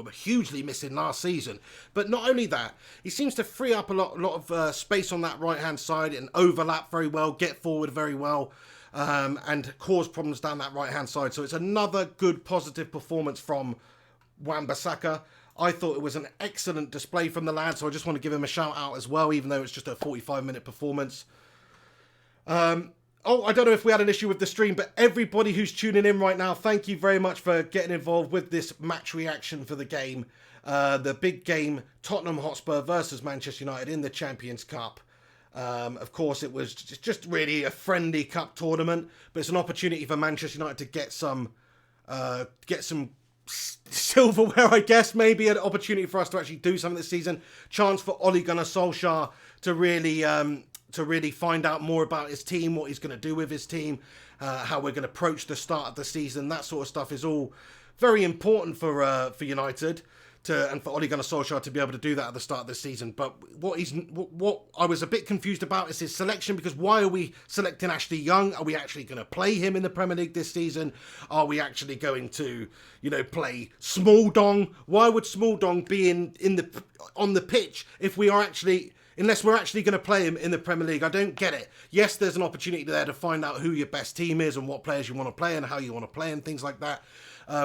were hugely missing last season. But not only that, he seems to free up a lot of space on that right-hand side and overlap very well, get forward very well, and cause problems down that right-hand side. So it's another good positive performance from Wan-Bissaka. I thought it was an excellent display from the lad, so I just want to give him a shout out as well, even though it's just a 45-minute performance. I don't know if we had an issue with the stream, but everybody who's tuning in right now, thank you very much for getting involved with this match reaction for the game. The big game, Tottenham Hotspur versus Manchester United in the Champions Cup. Of course, it was just really a friendly cup tournament, but it's an opportunity for Manchester United to get some silverware, I guess, maybe an opportunity for us to actually do something this season. Chance for Ole Gunnar Solskjaer to really find out more about his team, what he's going to do with his team, how we're going to approach the start of the season. That sort of stuff is all very important for United and for Ole Gunnar Solskjaer to be able to do that at the start of the season. But what I was a bit confused about is his selection, because why are we selecting Ashley Young? Are we actually going to play him in the Premier League this season? Are we actually going to, play Small Dong? Why would Small Dong be on the pitch unless we're actually going to play him in the Premier League? I don't get it. Yes, there's an opportunity there to find out who your best team is and what players you want to play and how you want to play and things like that,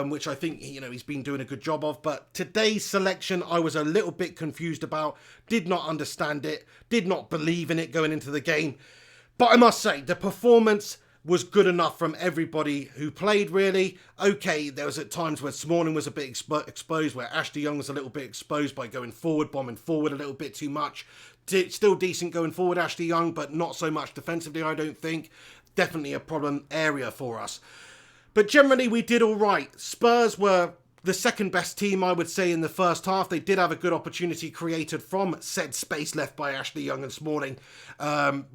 which I think, he's been doing a good job of. But today's selection, I was a little bit confused about, did not understand it, did not believe in it going into the game. But I must say, the performance was good enough from everybody who played, really. Okay, there was at times where Smalling was a bit exposed, where Ashley Young was a little bit exposed by going forward, bombing forward a little bit too much. Still decent going forward, Ashley Young, but not so much defensively, I don't think. Definitely a problem area for us. But generally, we did all right. Spurs were the second best team, I would say, in the first half. They did have a good opportunity created from said space left by Ashley Young and Smalling,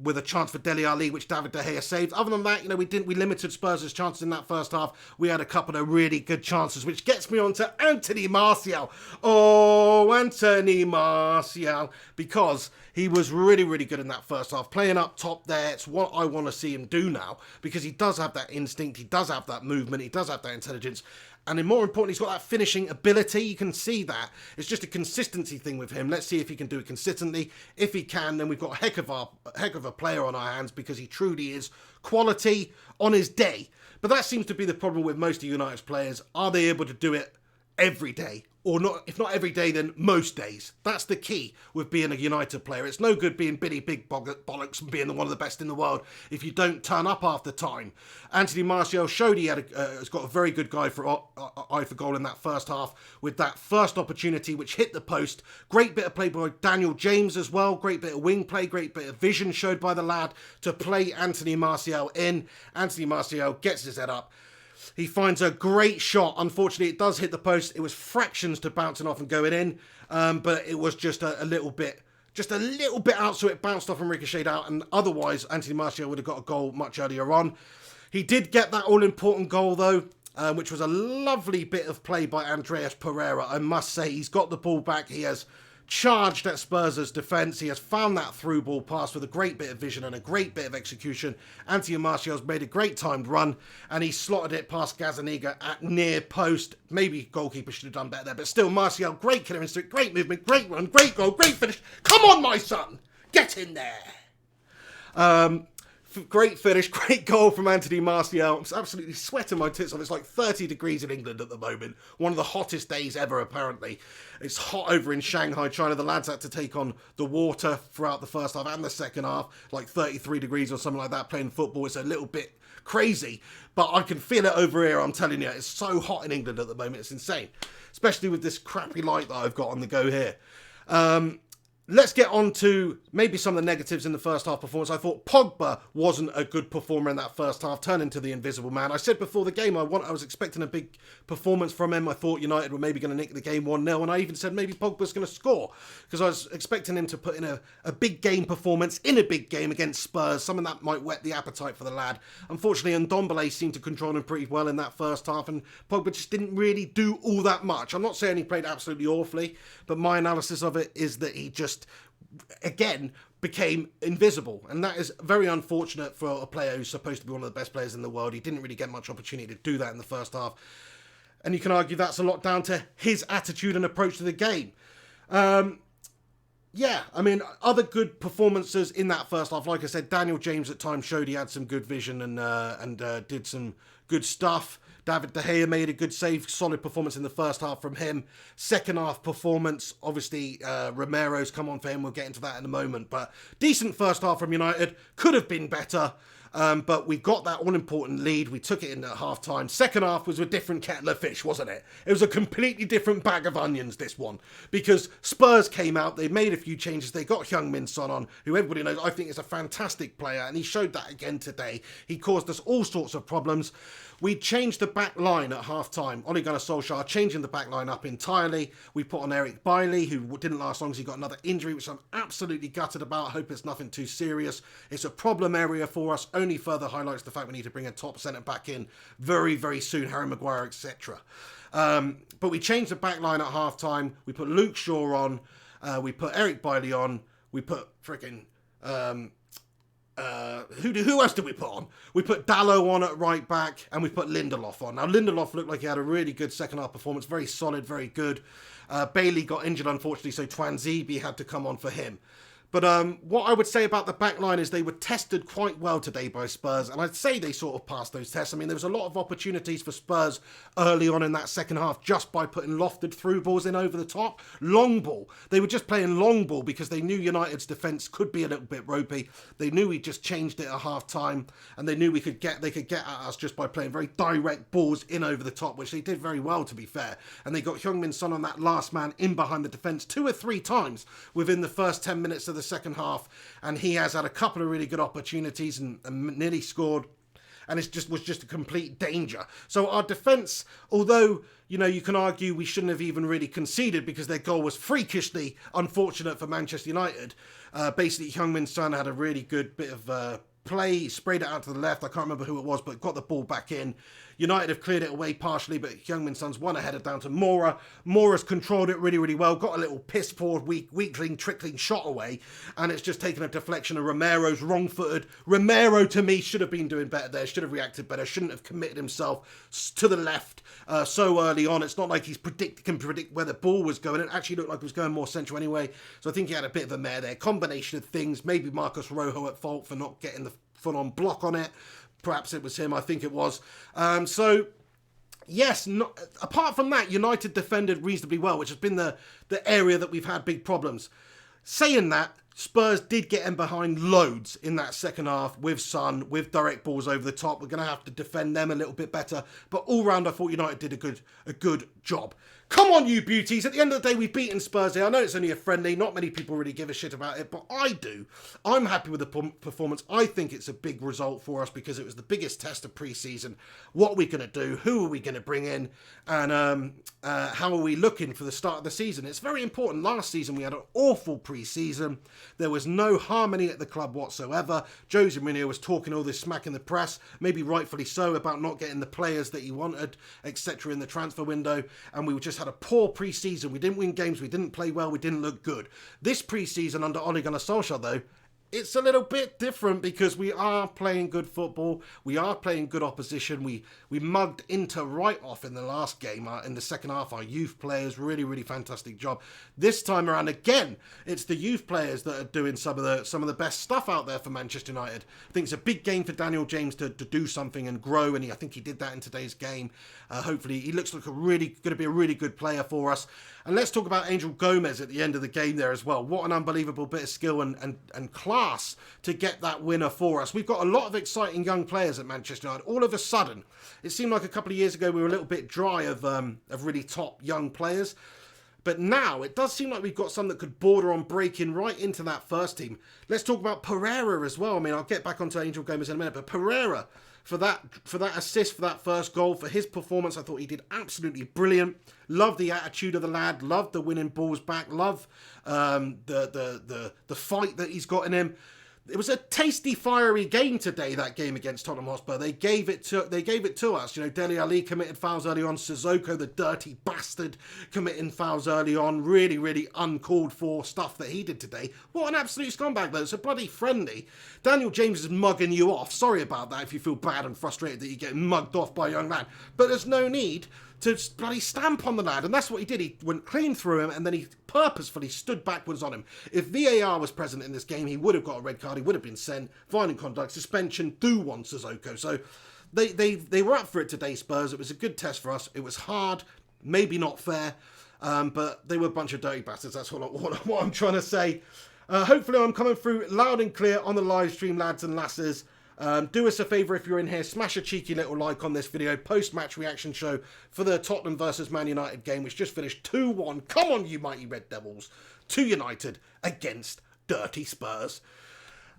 with a chance for Dele Alli, which David De Gea saved. Other than that, we limited Spurs' chances in that first half. We had a couple of really good chances, which gets me on to Anthony Marcio. Oh, Anthony Marcio, because he was really, really good in that first half. Playing up top there, it's what I want to see him do now, because he does have that instinct, he does have that movement, he does have that intelligence. And more importantly, he's got that finishing ability. You can see that. It's just a consistency thing with him. Let's see if he can do it consistently. If he can, then we've got a heck of a player on our hands, because he truly is quality on his day. But that seems to be the problem with most of United's players. Are they able to do it every day? Or not, if not every day, then most days. That's the key with being a United player. It's no good being Billy Big Bollocks and being one of the best in the world if you don't turn up half the time. Anthony Marcio showed has got a very good eye for goal in that first half with that first opportunity which hit the post. Great bit of play by Daniel James as well. Great bit of wing play. Great bit of vision showed by the lad to play Anthony Marcio in. Anthony Marcio gets his head up. He finds a great shot. Unfortunately, it does hit the post. It was fractions to bouncing off and going in, but it was just a little bit out, so it bounced off and ricocheted out, and otherwise, Anthony Marcio would have got a goal much earlier on. He did get that all-important goal, though, which was a lovely bit of play by Andreas Pereira. I must say, he's got the ball back. He has charged at Spurs' defence. He has found that through ball pass with a great bit of vision and a great bit of execution. Anthony Marcial's made a great timed run, and he slotted it past Gazzaniga at near post. Maybe goalkeeper should have done better there, but still, Marcial, great killer instinct, great movement, great run, great goal, great finish. Come on, my son! Get in there! Great finish, great goal from Anthony Marcio. I'm absolutely sweating my tits off. It's like 30 degrees in England at the moment. One of the hottest days ever, apparently. It's hot over in Shanghai, China. The lads had to take on the water throughout the first half and the second half, like 33 degrees or something like that, playing football. It's a little bit crazy, but I can feel it over here, I'm telling you. It's so hot in England at the moment. It's insane, especially with this crappy light that I've got on the go here. Let's get on to maybe some of the negatives in the first half performance. I thought Pogba wasn't a good performer in that first half, turning into the invisible man. I said before the game I was expecting a big performance from him. I thought United were maybe going to nick the game 1-0, and I even said maybe Pogba's going to score, because I was expecting him to put in a big game performance in a big game against Spurs, something that might whet the appetite for the lad. Unfortunately, Ndombele seemed to control him pretty well in that first half, and Pogba just didn't really do all that much. I'm not saying he played absolutely awfully, but my analysis of it is that he just again became invisible, and that is very unfortunate for a player who's supposed to be one of the best players in the world. He didn't really get much opportunity to do that in the first half. And you can argue that's a lot down to his attitude and approach to the game. Yeah, I mean, other good performances in that first half. Like I said, Daniel James at times showed he had some good vision and did some good stuff. David De Gea made a good save, solid performance in the first half from him. Second half performance, obviously Romero's come on for him. We'll get into that in a moment. But decent first half from United. Could have been better. But we got that all-important lead. We took it in at half-time. Second half was a different kettle of fish, wasn't it? It was a completely different bag of onions, this one. Because Spurs came out, they made a few changes. They got Heung-min Son on, who everybody knows I think is a fantastic player. And he showed that again today. He caused us all sorts of problems. We changed the back line at half-time. Ole Gunnar Solskjaer changing the back line up entirely. We put on Eric Bailly, who didn't last long because he got another injury, which I'm absolutely gutted about. I hope it's nothing too serious. It's a problem area for us. Only further highlights the fact we need to bring a top centre back in very, very soon. Harry Maguire, etc. But we changed the back line at half-time. We put Luke Shaw on. We put Eric Bailly on. We put freaking... who else did we put on? We put Dalot on at right back, and we put Lindelof on. Now, Lindelof looked like he had a really good second half performance, very solid, very good. Bailey got injured, unfortunately, so Twanzebe had to come on for him. But what I would say about the back line is they were tested quite well today by Spurs, and I'd say they sort of passed those tests. I mean, there was a lot of opportunities for Spurs early on in that second half just by putting lofted through balls in over the top. Long ball. They were just playing long ball because they knew United's defence could be a little bit ropey. They knew we just changed it at half-time, and they knew they could get at us just by playing very direct balls in over the top, which they did very well, to be fair. And they got Heung-min Son on that last man in behind the defence 2 or 3 times within the first 10 minutes of the second half, and he has had a couple of really good opportunities and nearly scored, and it was just a complete danger. So our defence, although you can argue we shouldn't have even really conceded because their goal was freakishly unfortunate for Manchester United. Basically, Heung-min Son had a really good bit of play. He sprayed it out to the left. I can't remember who it was, but got the ball back in. United have cleared it away partially, but Heung-min Son's one aheader down to Moura. Moura's controlled it really, really well. Got a little piss-poor, weakling, trickling shot away, and it's just taken a deflection of Romero's wrong-footed. Romero, to me, should have been doing better there. Should have reacted better. Shouldn't have committed himself to the left so early on. It's not like he's can predict where the ball was going. It actually looked like it was going more central anyway. So I think he had a bit of a mare there. Combination of things. Maybe Marcus Rojo at fault for not getting the full-on block on it. Perhaps it was him, I think it was. So, yes, apart from that, United defended reasonably well, which has been the area that we've had big problems. Saying that, Spurs did get in behind loads in that second half with Son, with direct balls over the top. We're going to have to defend them a little bit better. But all round, I thought United did a good job. Come on, you beauties. At the end of the day, we've beaten Spurs here. I know it's only a friendly. Not many people really give a shit about it, but I do. I'm happy with the performance. I think it's a big result for us because it was the biggest test of pre-season. What are we going to do? Who are we going to bring in? And how are we looking for the start of the season? It's very important. Last season, we had an awful pre-season. There was no harmony at the club whatsoever. Jose Mourinho was talking all this smack in the press, maybe rightfully so, about not getting the players that he wanted, etc. in the transfer window. And we just had a poor pre-season. We didn't win games. We didn't play well. We didn't look good. This pre-season under Ole Gunnar Solskjaer, though, it's a little bit different because we are playing good football. We are playing good opposition. We mugged Inter right off in the last game. In the second half, our youth players, really, really fantastic job. This time around, again, it's the youth players that are doing some of the best stuff out there for Manchester United. I think it's a big game for Daniel James to do something and grow, and I think he did that in today's game. Hopefully, he looks like going to be a really good player for us. And let's talk about Angel Gomes at the end of the game there as well. What an unbelievable bit of skill and class to get that winner for us. We've got a lot of exciting young players at Manchester United. All of a sudden, it seemed like a couple of years ago we were a little bit dry of really top young players. But now it does seem like we've got some that could border on breaking right into that first team. Let's talk about Pereira as well. I mean, I'll get back onto Angel Gomes in a minute, but Pereira, for that assist, for that first goal, for his performance, I thought he did absolutely brilliant. Love the attitude of the lad. Love the winning balls back. Love the fight that he's got in him. It was a tasty, fiery game today, that game against Tottenham Hotspur. They gave it to us. Dele Alli committed fouls early on. Sissoko, the dirty bastard, committing fouls early on. Really, really uncalled for stuff that he did today. What an absolute scumbag, though. It's a bloody friendly. Daniel James is mugging you off. Sorry about that if you feel bad and frustrated that you're getting mugged off by a young man. But there's no need to bloody stamp on the lad. And that's what he did. He went clean through him, and then he purposefully stood backwards on him. If VAR was present in this game, he would have got a red card. He would have been sent. Violent conduct, suspension, do want Sissoko. So they were up for it today, Spurs. It was a good test for us. It was hard, maybe not fair, but they were a bunch of dirty bastards. That's what I'm trying to say. Hopefully I'm coming through loud and clear on the live stream, lads and lasses. Do us a favour if you're in here, smash a cheeky little like on this video, post-match reaction show for the Tottenham versus Man United game, which just finished 2-1. Come on, you mighty Red Devils, to United against dirty Spurs.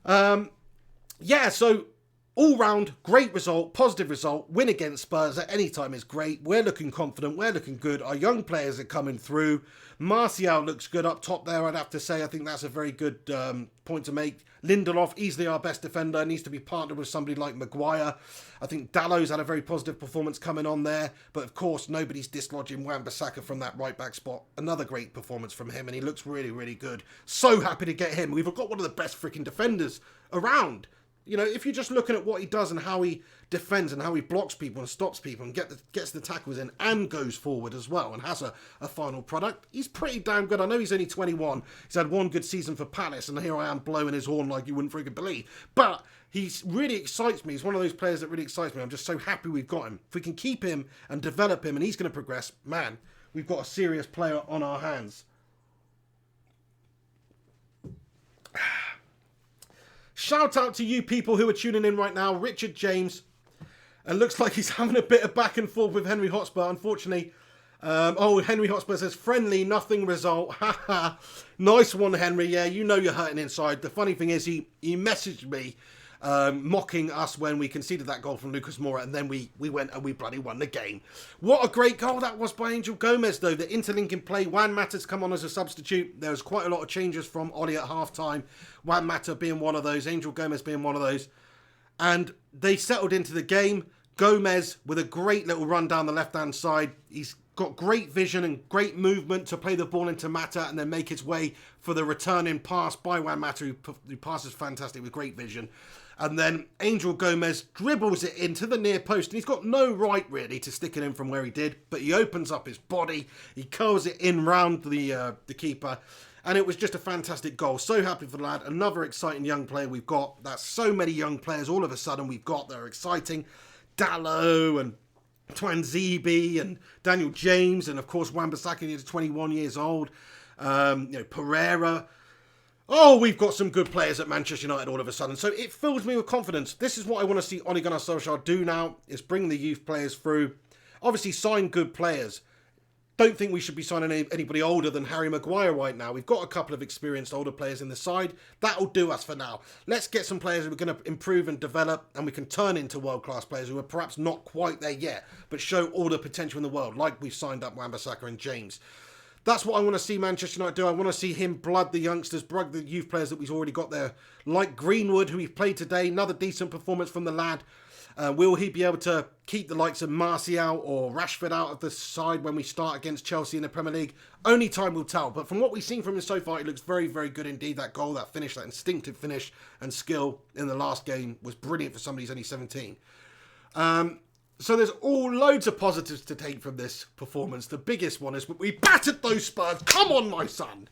Yeah, so all round, great result, positive result. Win against Spurs at any time is great. We're looking confident, we're looking good. Our young players are coming through. Marcio looks good up top there, I'd have to say. I think that's a very good point to make. Lindelof, easily our best defender, needs to be partnered with somebody like Maguire. I think Dallow's had a very positive performance coming on there. But of course, nobody's dislodging wan-bissaka from that right-back spot. Another great performance from him, and he looks really, really good. So happy to get him. We've got one of the best freaking defenders around. You know, if you're just looking at what he does and how he defends and how he blocks people and stops people and gets the tackles in and goes forward as well and has a final product, he's pretty damn good. I know he's only 21. He's had one good season for Palace, and here I am blowing his horn like you wouldn't freaking believe. But he really excites me. He's one of those players that really excites me. I'm just so happy we've got him. If we can keep him and develop him and he's going to progress, man, we've got a serious player on our hands. Shout out to you people who are tuning in right now. Richard James. It looks like he's having a bit of back and forth with Henry Hotspur, unfortunately. Henry Hotspur says, friendly, nothing result. Haha. Nice one, Henry. Yeah, you know you're hurting inside. The funny thing is, he messaged me mocking us when we conceded that goal from Lucas Moura, and then we went and we bloody won the game. What a great goal that was by Angel Gomes, though. The interlinking play. Wan Matta's come on as a substitute. There was quite a lot of changes from Ollie at half-time. Wan Matta being one of those, Angel Gomes being one of those. And they settled into the game. Gomes with a great little run down the left-hand side. He's got great vision and great movement to play the ball into Matta and then make his way for the returning pass by Wan Matta, who passes fantastic with great vision. And then Angel Gomes dribbles it into the near post. And he's got no right, really, to stick it in from where he did. But he opens up his body. He curls it in round the keeper. And it was just a fantastic goal. So happy for the lad. Another exciting young player we've got. That's so many young players all of a sudden we've got that are exciting. Dallo and Twanzebe and Daniel James. And, of course, wan-bissaka is 21 years old. Pereira. Oh, we've got some good players at Manchester United all of a sudden. So it fills me with confidence. This is what I want to see Ole Gunnar Solskjaer do now, is bring the youth players through. Obviously, sign good players. Don't think we should be signing anybody older than Harry Maguire right now. We've got a couple of experienced older players in the side. That'll do us for now. Let's get some players who are going to improve and develop, and we can turn into world-class players who are perhaps not quite there yet, but show all the potential in the world, like we've signed up wan-bissaka and James. That's what I want to see Manchester United do. I want to see him blood the youngsters, blood the youth players that we've already got there. Like Greenwood, who he played today. Another decent performance from the lad. Will he be able to keep the likes of Marcio or Rashford out of the side when we start against Chelsea in the Premier League? Only time will tell. But from what we've seen from him so far, it looks very, very good indeed. That goal, that finish, that instinctive finish and skill in the last game was brilliant for somebody who's only 17. So there's loads of positives to take from this performance. The biggest one is we battered those Spurs. Come on, my son.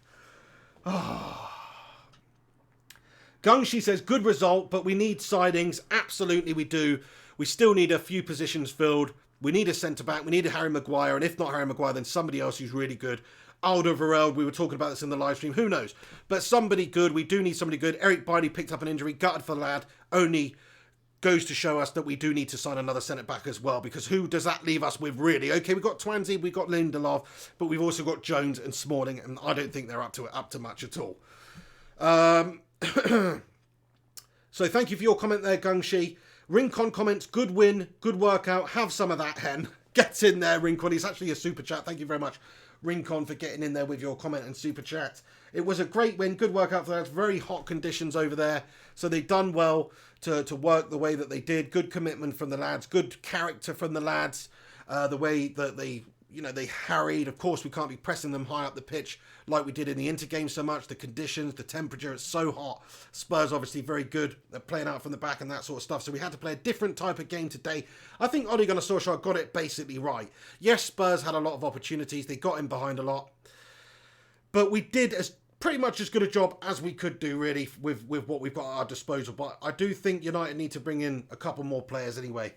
Gungshi says, good result, but we need signings. Absolutely we do. We still need a few positions filled. We need a centre-back. We need a Harry Maguire. And if not Harry Maguire, then somebody else who's really good. Alderweireld, we were talking about this in the live stream. Who knows? But somebody good. We do need somebody good. Eric Bailly picked up an injury. Gutted for the lad. Only goes to show us that we do need to sign another centre-back as well, because who does that leave us with, really? Okay, we've got Twanzebe, we've got Lindelof, but we've also got Jones and Smalling, and I don't think they're up to much at all. So thank you for your comment there, Gungshi. Rincon comments, good win, good workout, have some of that, Hen. Gets in there, Rincon. He's actually a super chat. Thank you very much, Rincon, for getting in there with your comment and super chat. It was a great win, good workout for that. Very hot conditions over there, so they've done well to work the way that they did. Good commitment from the lads, good character from the lads. The way that they they harried. Of course, we can't be pressing them high up the pitch like we did in the Inter game so much. The conditions, the temperature, it's so hot. Spurs obviously very good at playing out from the back and that sort of stuff. So we had to play a different type of game today. I think Ole Gunnar Solskjaer got it basically right. Yes, Spurs had a lot of opportunities. They got in behind a lot. But we did pretty much as good a job as we could do, really, with what we've got at our disposal. But I do think United need to bring in a couple more players anyway.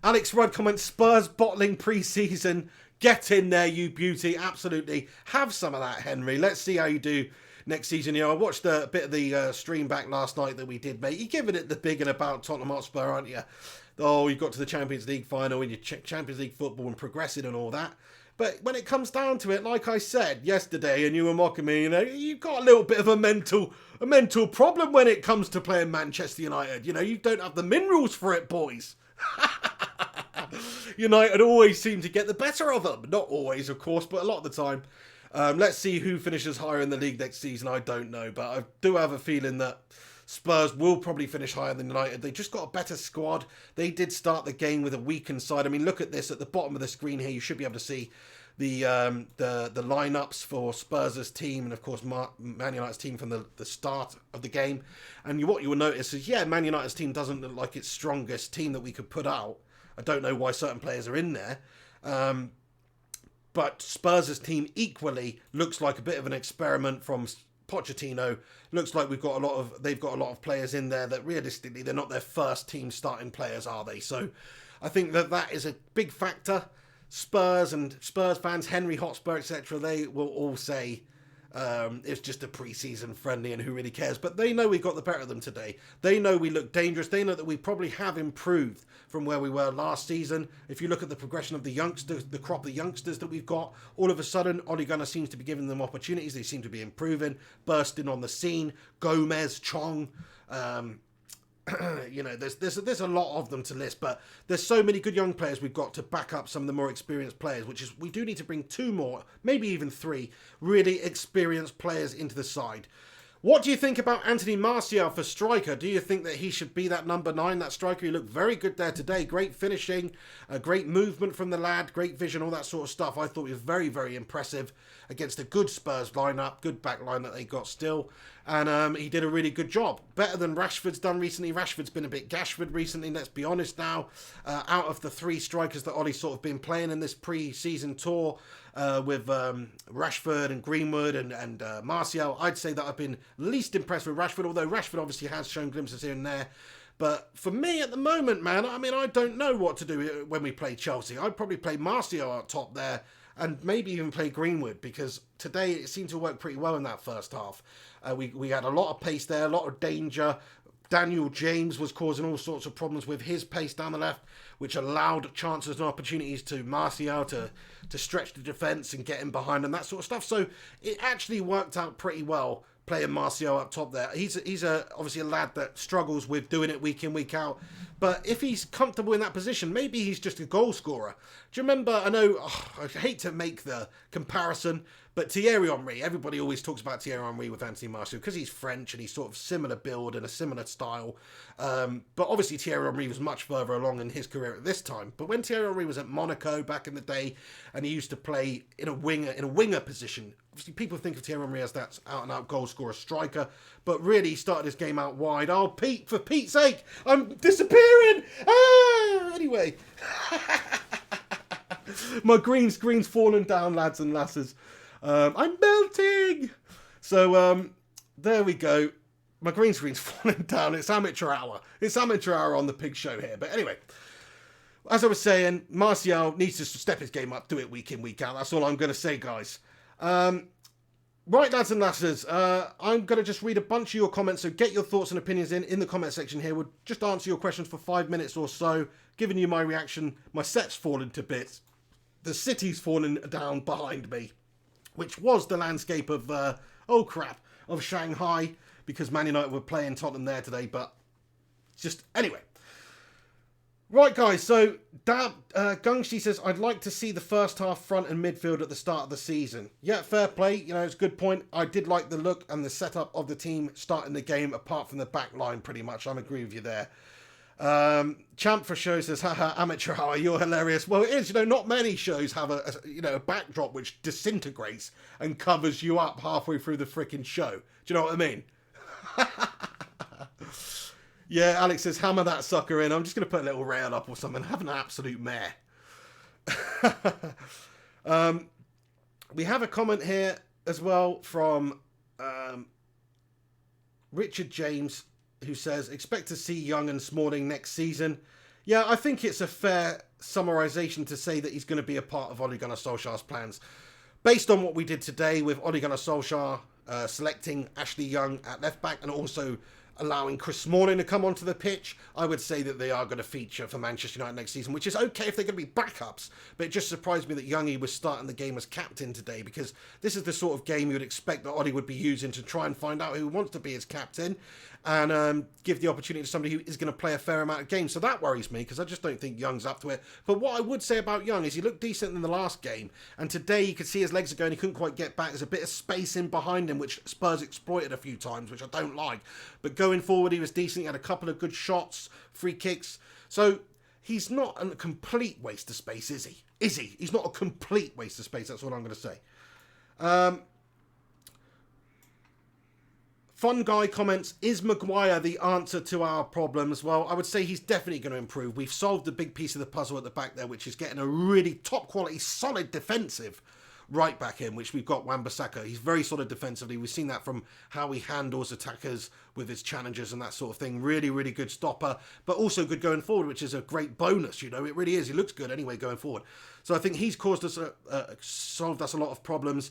Alex Rudd comments, Spurs bottling pre-season. Get in there, you beauty. Absolutely. Have some of that, Henry. Let's see how you do next season. I watched a bit of the stream back last night that we did, mate. You're giving it the big and about Tottenham Hotspur, aren't you? Oh, you got to the Champions League final and your Champions League football and progressing and all that. But when it comes down to it, like I said yesterday, and you were mocking me, you've got a little bit of a mental problem when it comes to playing Manchester United. You don't have the minerals for it, boys. United always seem to get the better of them. Not always, of course, but a lot of the time. Let's see who finishes higher in the league next season. I don't know, but I do have a feeling that Spurs will probably finish higher than United. They just got a better squad. They did start the game with a weakened side. I mean, look at this at the bottom of the screen here. You should be able to see the lineups for Spurs' team and, of course, Man United's team from the start of the game. And what you will notice is, Man United's team doesn't look like its strongest team that we could put out. I don't know why certain players are in there. But Spurs' team equally looks like a bit of an experiment from Pochettino. Looks like they've got a lot of players in there that realistically they're not their first team starting players, are they? So I think that is a big factor. Spurs and Spurs fans, Henry Hotspur, etc., they will all say it's just a pre-season friendly and who really cares. But they know we got the better of them today. They know we look dangerous. They know that we probably have improved from where we were last season. If you look at the progression of the youngsters, the crop of youngsters that we've got, all of a sudden, Ole Gunnar seems to be giving them opportunities. They seem to be improving, bursting on the scene. Gomes, Chong, there's a lot of them to list, but there's so many good young players we've got to back up some of the more experienced players, which is we do need to bring 2 more, maybe even 3 really experienced players into the side. What do you think about Anthony Marcio for striker? Do you think that he should be that number 9, that striker? He looked very good there today. Great finishing, great movement from the lad, great vision, all that sort of stuff. I thought he was very, very impressive against a good Spurs lineup, good back line that they got still. And he did a really good job. Better than Rashford's done recently. Rashford's been a bit Gashford recently, let's be honest now. Out of the 3 strikers that Ollie's sort of been playing in this pre-season tour, with Rashford and Greenwood and Marcio, I'd say that I've been least impressed with Rashford, although Rashford obviously has shown glimpses here and there. But for me at the moment, man, I mean, I don't know what to do when we play Chelsea. I'd probably play Marcio up top there and maybe even play Greenwood, because today it seemed to work pretty well in that first half. We had a lot of pace there, a lot of danger. Daniel James was causing all sorts of problems with his pace down the left, which allowed chances and opportunities to Marcio to stretch the defence and get him behind and that sort of stuff. So it actually worked out pretty well playing Marcio up top there. He's obviously a lad that struggles with doing it week in, week out. But if he's comfortable in that position, maybe he's just a goal scorer. Do you remember, I hate to make the comparison, but Thierry Henry, everybody always talks about Thierry Henry with Anthony Marcio because he's French and he's sort of similar build and a similar style. But obviously Thierry Henry was much further along in his career at this time. But when Thierry Henry was at Monaco back in the day and he used to play in a winger position, obviously people think of Thierry Henry as that out-and-out goal scorer striker, but really he started his game out wide. Oh, Pete, for Pete's sake, I'm disappearing! Anyway. My green screen's falling down, lads and lasses. I'm melting! So, there we go. My green screen's falling down. It's amateur hour. It's amateur hour on the pig show here. But anyway, as I was saying, Martial needs to step his game up, do it week in, week out. That's all I'm going to say, guys. Right, lads and lasses, I'm going to just read a bunch of your comments, so get your thoughts and opinions in the comment section here. We'll just answer your questions for 5 minutes or so, giving you my reaction. My set's fallen to bits. The city's fallen down behind me, which was the landscape of, of Shanghai, because Man United were playing Tottenham there today, but just, anyway. Right, guys, so Gungshi says, I'd like to see the first half front and midfield at the start of the season. Yeah, fair play, it's a good point. I did like the look and the setup of the team starting the game, apart from the back line, pretty much. I agree with you there. Champ for show says, haha, amateur hour, you're hilarious. Well, it is, not many shows have a backdrop which disintegrates and covers you up halfway through the freaking show. Do you know what I mean? Yeah, Alex says, hammer that sucker in. I'm just going to put a little rail up or something. Have an absolute mare. We have a comment here as well from Richard James, who says, expect to see Young and Smalling next season. Yeah, I think it's a fair summarisation to say that he's going to be a part of Ole Gunnar Solskjaer's plans. Based on what we did today with Ole Gunnar Solskjaer selecting Ashley Young at left back and also allowing Chris Smalling to come onto the pitch, I would say that they are going to feature for Manchester United next season, which is okay if they're going to be backups. But it just surprised me that Youngie was starting the game as captain today, because this is the sort of game you would expect that Ole would be using to try and find out who wants to be his captain and give the opportunity to somebody who is going to play a fair amount of games. So that worries me, because I just don't think Young's up to it. But what I would say about Young is he looked decent in the last game, and today you could see his legs are going, he couldn't quite get back. There's a bit of space in behind him, which Spurs exploited a few times, which I don't like. But going forward, he was decent. He had a couple of good shots, free kicks. So he's not a complete waste of space, is he? Is he? He's not a complete waste of space, that's what I'm going to say. Fun Guy comments, is Maguire the answer to our problems? Well, I would say he's definitely going to improve. We've solved the big piece of the puzzle at the back there, which is getting a really top quality, solid defensive right back in, which we've got Wan-Bissaka. He's very solid defensively. We've seen that from how he handles attackers with his challenges and that sort of thing. Really, really good stopper, but also good going forward, which is a great bonus, It really is. He looks good anyway going forward. So I think he's caused us, solved us a lot of problems.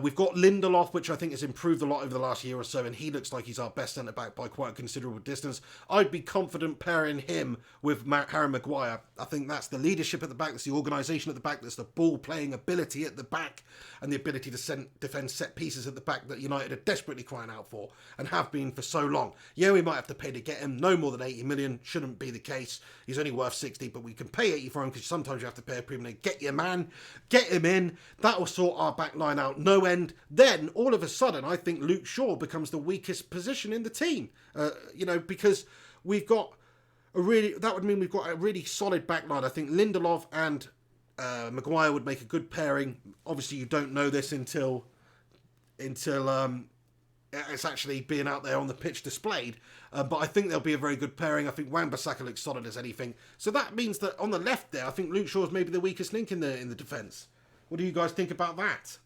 We've got Lindelof, which I think has improved a lot over the last year or so, and he looks like he's our best centre-back by quite a considerable distance. I'd be confident pairing him with Harry Maguire. I think that's the leadership at the back, that's the organisation at the back, that's the ball-playing ability at the back, and the ability to defend set pieces at the back that United are desperately crying out for, and have been for so long. Yeah, we might have to pay to get him, no more than 80 million, shouldn't be the case. He's only worth 60, but we can pay 80 for him, because sometimes you have to pay a premium. Get your man, get him in, that will sort our back line out, no end. Then, all of a sudden, I think Luke Shaw becomes the weakest position in the team, because we've got that would mean we've got a really solid back line. I think Lindelof and Maguire would make a good pairing. Obviously, you don't know this until it's actually being out there on the pitch displayed. But I think they'll be a very good pairing. I think Wan-Bissaka looks solid as anything. So that means that on the left there, I think Luke Shaw's maybe the weakest link in the defence. What do you guys think about that?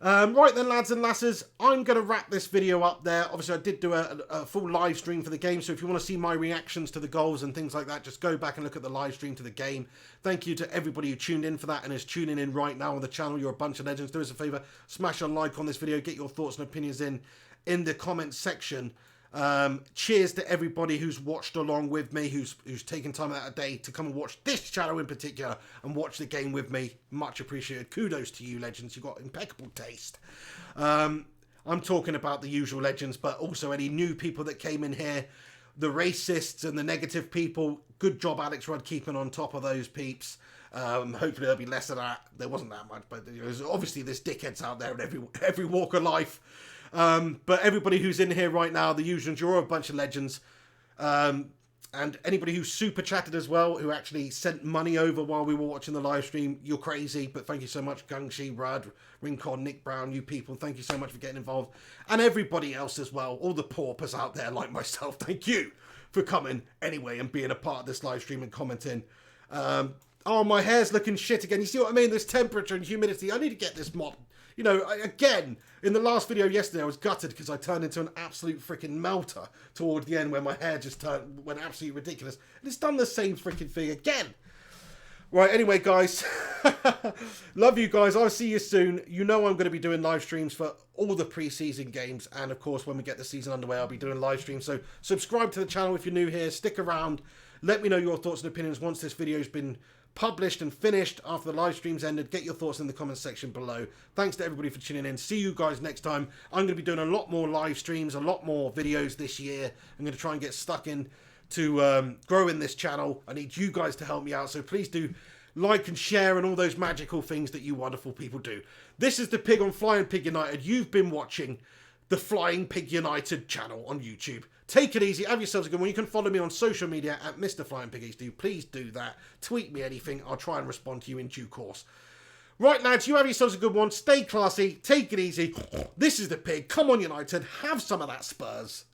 Right then, lads and lasses, I'm going to wrap this video up there. Obviously, I did do a full live stream for the game, so if you want to see my reactions to the goals and things like that, just go back and look at the live stream to the game. Thank you to everybody who tuned in for that and is tuning in right now on the channel. You're a bunch of legends. Do us a favour, smash a like on this video, get your thoughts and opinions in the comments section. Cheers to everybody who's watched along with me, who's taken time out of the day to come and watch this channel in particular and watch the game with me. Much appreciated. Kudos to you, legends. You've got impeccable taste. I'm talking about the usual legends, but also any new people that came in here, the racists and the negative people. Good job, Alex Rudd, keeping on top of those peeps. Hopefully there'll be less of that. There wasn't that much, but there's obviously there's dickheads out there in every walk of life. But everybody who's in here right now, the usuals, you're all a bunch of legends. And anybody who super chatted as well, who actually sent money over while we were watching the live stream, you're crazy. But thank you so much, Gungshi, Rudd, Rincon, Nick Brown, you people. Thank you so much for getting involved. And everybody else as well, all the paupers out there like myself. Thank you for coming anyway and being a part of this live stream and commenting. Oh, my hair's looking shit again. You see what I mean? There's temperature and humidity. I need to get this mop. Again, in the last video yesterday, I was gutted because I turned into an absolute freaking melter toward the end where my hair just went absolutely ridiculous. And it's done the same freaking thing again. Right, anyway, guys. Love you guys. I'll see you soon. You know I'm going to be doing live streams for all the pre-season games. And, of course, when we get the season underway, I'll be doing live streams. So subscribe to the channel if you're new here. Stick around. Let me know your thoughts and opinions once this video's been published and finished after the live stream's ended. Get your thoughts in the comments section below. Thanks to everybody for tuning in. See you guys next time. I'm going to be doing a lot more live streams, a lot more videos this year. I'm going to try and get stuck in to growing this channel. I need you guys to help me out, so please do like and share and all those magical things that you wonderful people do. This is the Pig on Flying Pig United. You've been watching the Flying Pig United channel on YouTube. Take it easy. Have yourselves a good one. You can follow me on social media at Mr. Flying Pig HD. Please do that. Tweet me anything. I'll try and respond to you in due course. Right, lads, you have yourselves a good one. Stay classy. Take it easy. This is the Pig. Come on, United. Have some of that, Spurs.